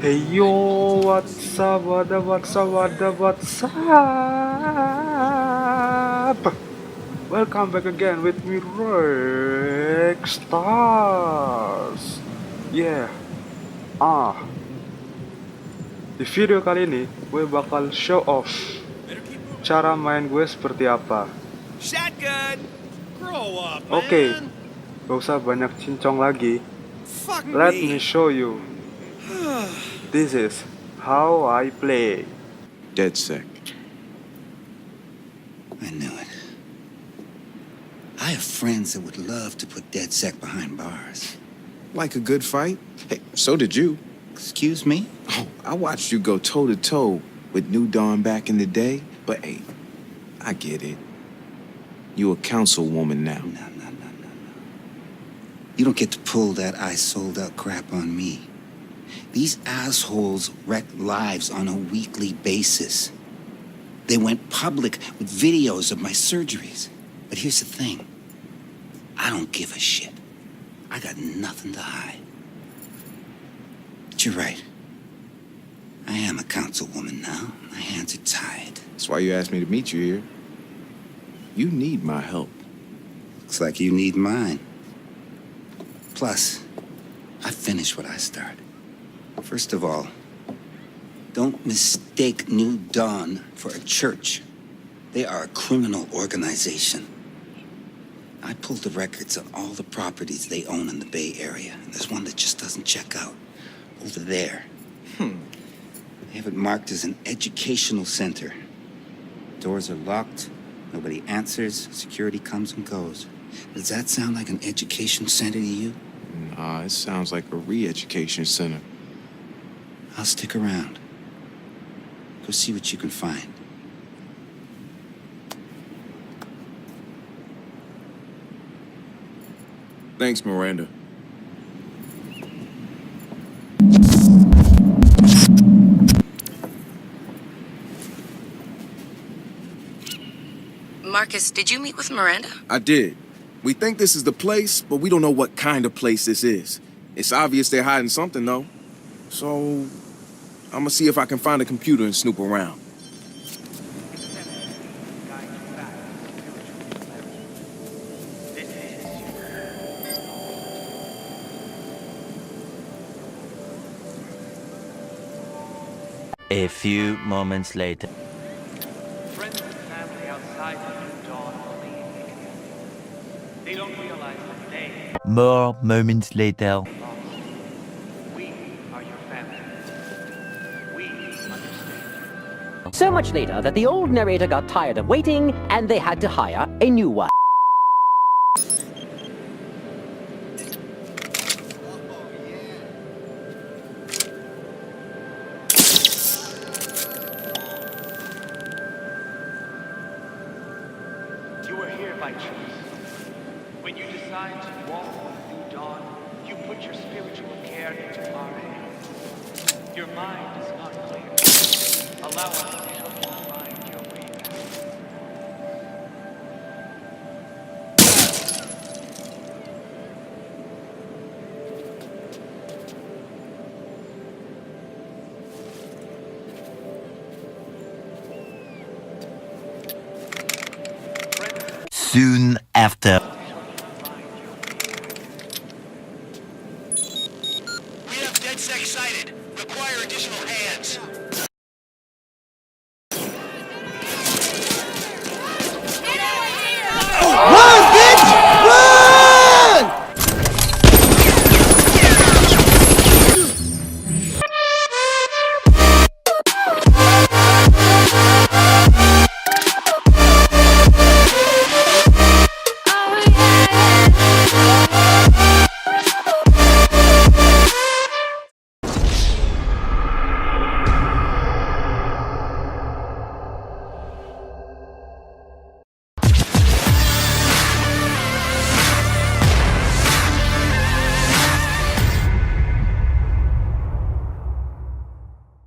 Hey yo, what's up, what's up? Welcome back again with me, RexStars. Yeah, di video kali ini gue bakal show off cara main gue seperti apa. Shotgun! Grow up, man! Oke, gak usah banyak cincong lagi. Fuck Let me! me show you. This is how I play. Dead sec. I knew it. I have friends that would love to put DedSec behind bars. Like a good fight? Hey, so did you. Excuse me? Oh, I watched you go toe-to-toe with New Dawn back in the day, but hey, I get it. You a councilwoman now. No. You don't get to pull that I sold out crap on me. These assholes wreck lives on a weekly basis. They went public with videos of my surgeries. But here's the thing. I don't give a shit. I got nothing to hide. But you're right. I am a councilwoman now. My hands are tied. That's why you asked me to meet you here. You need my help. Looks like you need mine. Plus, I finished what I started. First of all, don't mistake New Dawn for a church. They are a criminal organization. I pulled the records on all the properties they own in the Bay Area, and there's one that just doesn't check out. Over there. They have it marked as an educational center. Doors are locked, nobody answers, security comes and goes. Does that sound like an education center to you? Nah, it sounds like a re-education center. I'll stick around. Go see what you can find. Thanks, Miranda. Marcus, did you meet with Miranda? I did. We think this is the place, but we don't know what kind of place this is. It's obvious they're hiding something, though. So, I'm gonna see if I can find a computer and snoop around. A few moments later. Friends and family outside of New Dawn believe they can. They don't realize that they More moments later. lost. We are your family. We understand. So much later that the old narrator got tired of waiting and they had to hire a new one. You are here by choice. When you decide to walk with New Dawn, you put your spiritual care into our hands. Your mind is not clear. Allow us to help you find your way back. Soon after.